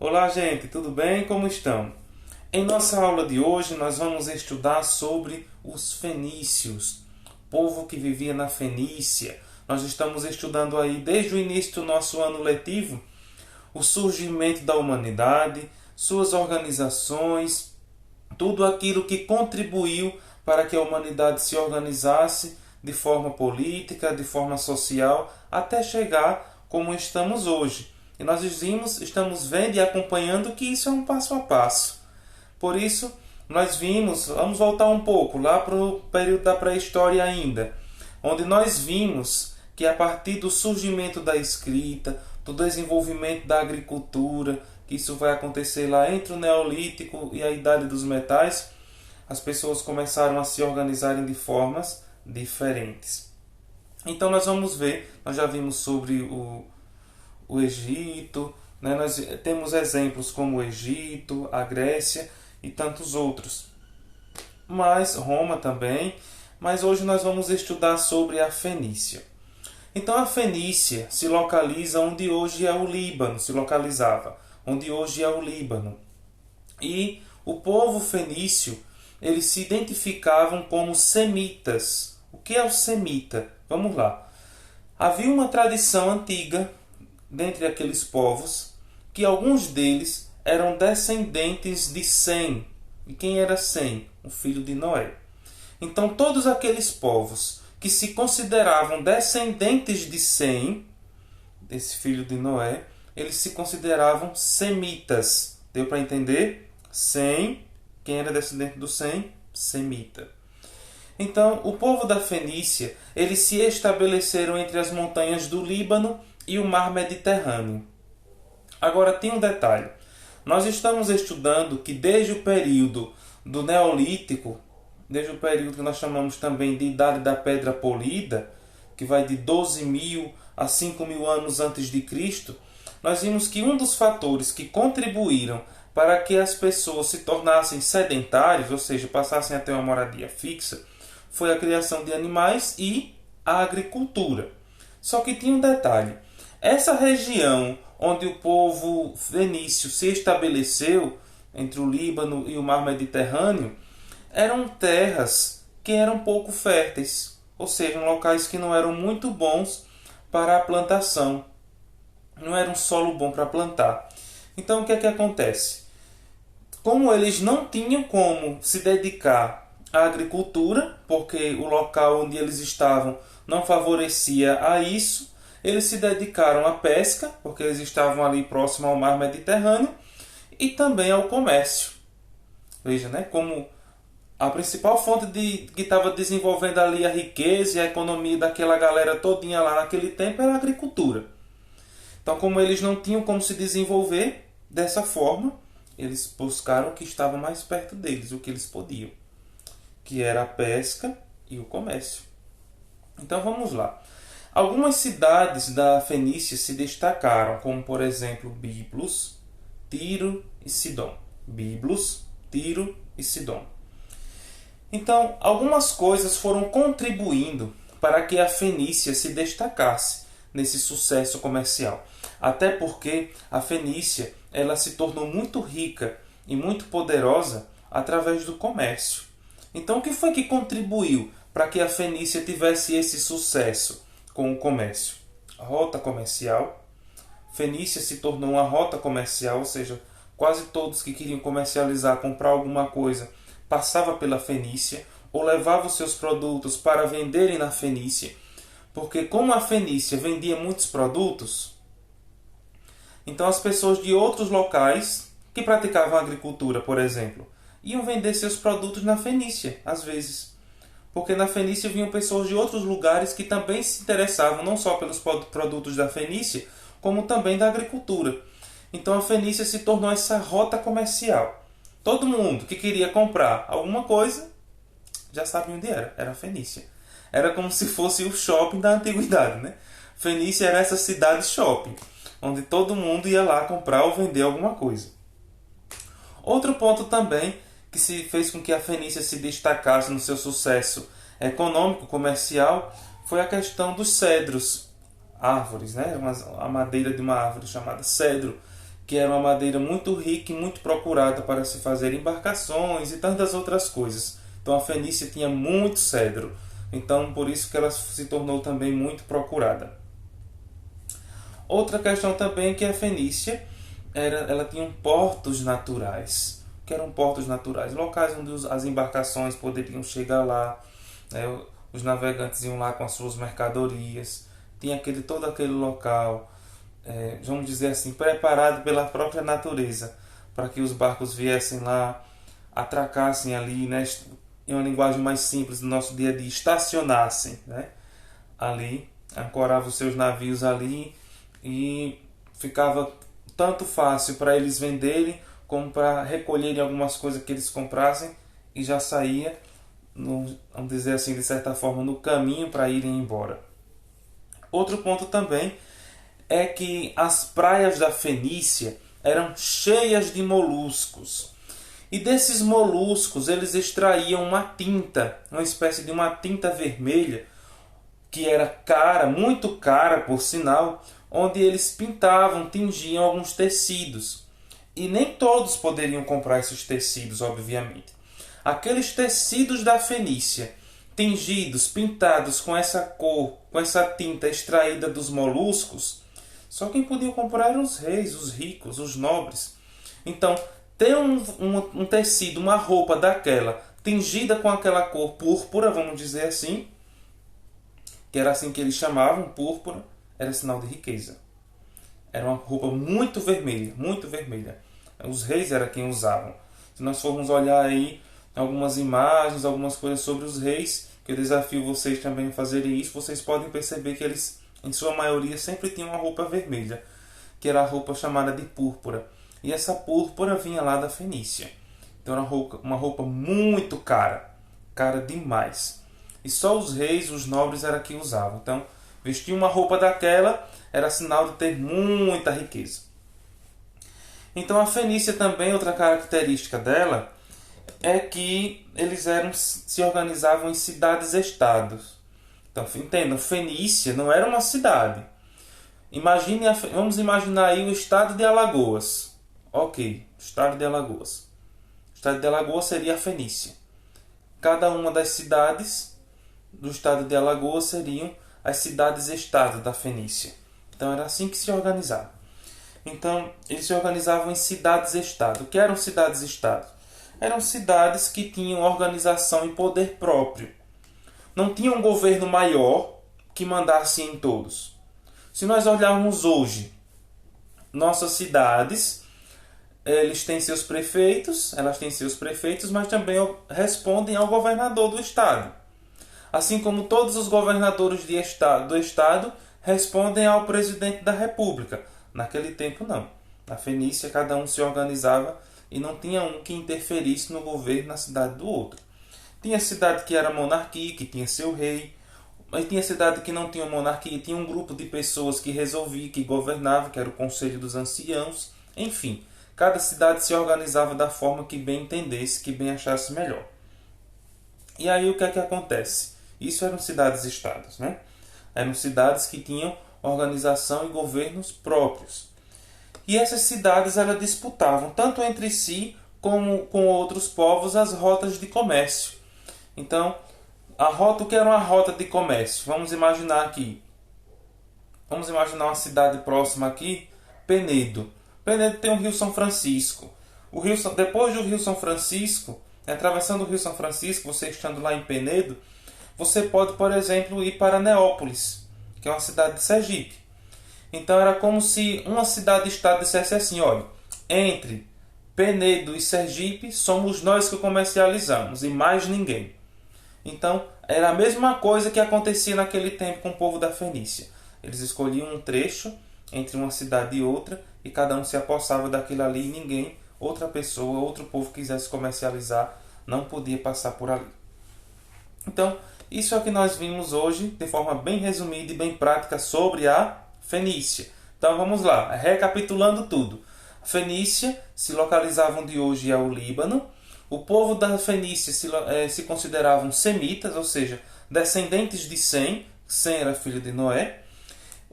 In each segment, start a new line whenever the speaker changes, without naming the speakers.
Olá, gente, tudo bem? Como estão? Em nossa aula de hoje, nós vamos estudar sobre os fenícios, povo que vivia na Fenícia. Nós estamos estudando aí desde o início do nosso ano letivo o surgimento da humanidade, suas organizações, tudo aquilo que contribuiu para que a humanidade se organizasse de forma política, de forma social, até chegar como estamos hoje. E nós estamos vendo e acompanhando que isso é um passo a passo. Por isso, vamos voltar um pouco lá para o período da pré-história ainda, onde nós vimos que a partir do surgimento da escrita, do desenvolvimento da agricultura, que isso vai acontecer lá entre o Neolítico e a Idade dos Metais, as pessoas começaram a se organizarem de formas diferentes. Então nós vamos ver, nós já vimos sobre o Egito, né? Nós temos exemplos como o Egito, a Grécia e tantos outros. Mas Roma também, mas hoje nós vamos estudar sobre a Fenícia. Então a Fenícia se localiza onde hoje é o Líbano, se localizava, onde hoje é o Líbano. E o povo fenício, eles se identificavam como semitas. O que é o semita? Vamos lá. Havia uma tradição antiga dentre aqueles povos que alguns deles eram descendentes de Sem. E quem era Sem? O filho de Noé. Então todos aqueles povos que se consideravam descendentes de Sem, desse filho de Noé, eles se consideravam semitas. Deu para entender? Sem, quem era descendente do Sem? Semita. Então, o povo da Fenícia, eles se estabeleceram entre as montanhas do Líbano e o mar Mediterrâneo. Agora, tem um detalhe. Nós estamos estudando que desde o período do Neolítico, desde o período que nós chamamos também de Idade da Pedra Polida, que vai de 12.000 a 5.000 anos antes de Cristo, nós vimos que um dos fatores que contribuíram para que as pessoas se tornassem sedentários, ou seja, passassem a ter uma moradia fixa, foi a criação de animais e a agricultura. Só que tinha um detalhe. Essa região onde o povo fenício se estabeleceu, entre o Líbano e o mar Mediterrâneo, eram terras que eram pouco férteis, ou seja, locais que não eram muito bons para a plantação. Não era um solo bom para plantar. Então o que é que acontece? Como eles não tinham como se dedicar à agricultura, porque o local onde eles estavam não favorecia a isso, eles se dedicaram à pesca, porque eles estavam ali próximo ao mar Mediterrâneo, e também ao comércio. Veja, né, como a principal fonte que estava desenvolvendo ali a riqueza e a economia daquela galera todinha lá naquele tempo era a agricultura. Então, como eles não tinham como se desenvolver dessa forma, eles buscaram o que estava mais perto deles, o que eles podiam, que era a pesca e o comércio. Então, vamos lá. Algumas cidades da Fenícia se destacaram, como, por exemplo, Biblos, Tiro e Sidom. Biblos, Tiro e Sidom. Então, algumas coisas foram contribuindo para que a Fenícia se destacasse nesse sucesso comercial. Até porque a Fenícia ela se tornou muito rica e muito poderosa através do comércio. Então, o que foi que contribuiu para que a Fenícia tivesse esse sucesso com o comércio? A rota comercial. Fenícia se tornou uma rota comercial, ou seja, quase todos que queriam comercializar, comprar alguma coisa, passava pela Fenícia ou levava os seus produtos para venderem na Fenícia. Porque como a Fenícia vendia muitos produtos, então as pessoas de outros locais que praticavam agricultura, por exemplo, iam vender seus produtos na Fenícia, às vezes. Porque na Fenícia vinham pessoas de outros lugares que também se interessavam não só pelos produtos da Fenícia, como também da agricultura. Então a Fenícia se tornou essa rota comercial. Todo mundo que queria comprar alguma coisa já sabia onde era. Era a Fenícia. Era como se fosse o shopping da antiguidade, né? Fenícia era essa cidade shopping, onde todo mundo ia lá comprar ou vender alguma coisa. Outro ponto também que se fez com que a Fenícia se destacasse no seu sucesso econômico, comercial, foi a questão dos cedros, árvores, né? A madeira de uma árvore chamada cedro, que era uma madeira muito rica e muito procurada para se fazer embarcações e tantas outras coisas. Então a Fenícia tinha muito cedro, então por isso que ela se tornou também muito procurada. Outra questão também é que a Fenícia ela tinha portos naturais. O que eram portos naturais? Locais onde as embarcações poderiam chegar lá, né? Os navegantes iam lá com as suas mercadorias. Tinha todo aquele local, vamos dizer assim, preparado pela própria natureza, para que os barcos viessem lá, atracassem ali, né? Em uma linguagem mais simples do nosso dia a dia, estacionassem, né? Ali, ancoravam os seus navios ali e ficava tanto fácil para eles venderem como para recolherem algumas coisas que eles comprassem e já saía, vamos dizer assim, de certa forma, no caminho para irem embora. Outro ponto também é que as praias da Fenícia eram cheias de moluscos. E desses moluscos eles extraíam uma tinta, uma espécie de uma tinta vermelha, que era cara, muito cara por sinal, onde eles pintavam, tingiam alguns tecidos. E nem todos poderiam comprar esses tecidos, obviamente. Aqueles tecidos da Fenícia, tingidos, pintados com essa cor, com essa tinta extraída dos moluscos, só quem podia comprar eram os reis, os ricos, os nobres. Então, ter um tecido, uma roupa daquela, tingida com aquela cor púrpura, vamos dizer assim, que era assim que eles chamavam, púrpura, era sinal de riqueza. Era uma roupa muito vermelha, muito vermelha. Os reis eram quem usavam. Se nós formos olhar aí algumas imagens, algumas coisas sobre os reis, que eu desafio vocês também a fazerem isso, vocês podem perceber que eles, em sua maioria, sempre tinham uma roupa vermelha, que era a roupa chamada de púrpura. E essa púrpura vinha lá da Fenícia. Então era uma roupa muito cara, cara demais. E só os reis, os nobres, era que usavam. Então, vestir uma roupa daquela era sinal de ter muita riqueza. Então a Fenícia também, outra característica dela, é que eles se organizavam em cidades-estados. Então, entendam, Fenícia não era uma cidade. Vamos imaginar aí o estado de Alagoas. Ok, estado de Alagoas. O estado de Alagoas seria a Fenícia. Cada uma das cidades do estado de Alagoas seriam as cidades-estado da Fenícia. Então era assim que se organizava. Então eles se organizavam em cidades-estado. O que eram cidades-estado? Eram cidades que tinham organização e poder próprio. Não tinha um governo maior que mandasse em todos. Se nós olharmos hoje, nossas cidades, elas têm seus prefeitos, mas também respondem ao governador do estado. Assim como todos os governadores do estado respondem ao presidente da república. Naquele tempo não. Na Fenícia cada um se organizava e não tinha um que interferisse no governo na cidade do outro. Tinha cidade que era monarquia, que tinha seu rei, mas tinha cidade que não tinha monarquia, tinha um grupo de pessoas que resolvia, que governava, que era o Conselho dos Anciãos. Enfim, cada cidade se organizava da forma que bem entendesse, que bem achasse melhor. E aí o que é que acontece? Isso eram cidades-estados, né? Eram cidades que tinham organização e governos próprios. E essas cidades elas disputavam, tanto entre si como com outros povos, as rotas de comércio. Então, o que era uma rota de comércio? Vamos imaginar uma cidade próxima aqui, Penedo. Penedo tem o Rio São Francisco. Depois do Rio São Francisco, atravessando o Rio São Francisco, você estando lá em Penedo, você pode, por exemplo, ir para Neópolis, que é uma cidade de Sergipe. Então era como se uma cidade-estado dissesse assim, olha, entre Penedo e Sergipe somos nós que comercializamos e mais ninguém. Então era a mesma coisa que acontecia naquele tempo com o povo da Fenícia. Eles escolhiam um trecho entre uma cidade e outra e cada um se apossava daquilo ali e ninguém, outra pessoa, outro povo que quisesse comercializar, não podia passar por ali. Então, isso é o que nós vimos hoje, de forma bem resumida e bem prática, sobre a Fenícia. Então vamos lá, recapitulando tudo. A Fenícia se localizava onde hoje é o Líbano. O povo da Fenícia se consideravam semitas, ou seja, descendentes de Sem. Sem era filho de Noé.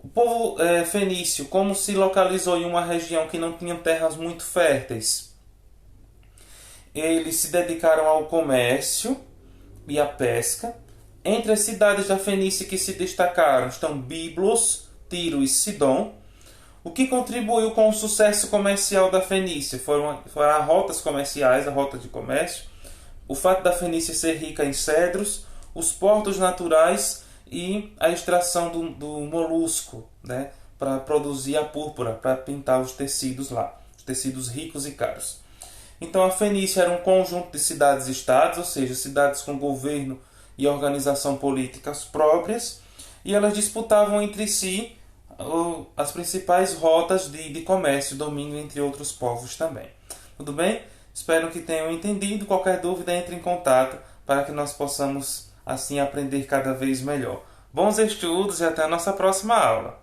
O povo fenício, como se localizou em uma região que não tinha terras muito férteis, eles se dedicaram ao comércio e à pesca. Entre as cidades da Fenícia que se destacaram estão Biblos, Tiro e Sidom. O que contribuiu com o sucesso comercial da Fenícia foram as rotas comerciais, a rota de comércio, o fato da Fenícia ser rica em cedros, os portos naturais e a extração do molusco, né, para produzir a púrpura, para pintar os tecidos lá, os tecidos ricos e caros. Então a Fenícia era um conjunto de cidades-estados, ou seja, cidades com governo e organização políticas próprias, e elas disputavam entre si as principais rotas de comércio, domínio entre outros povos também. Tudo bem? Espero que tenham entendido. Qualquer dúvida, entre em contato para que nós possamos assim aprender cada vez melhor. Bons estudos e até a nossa próxima aula.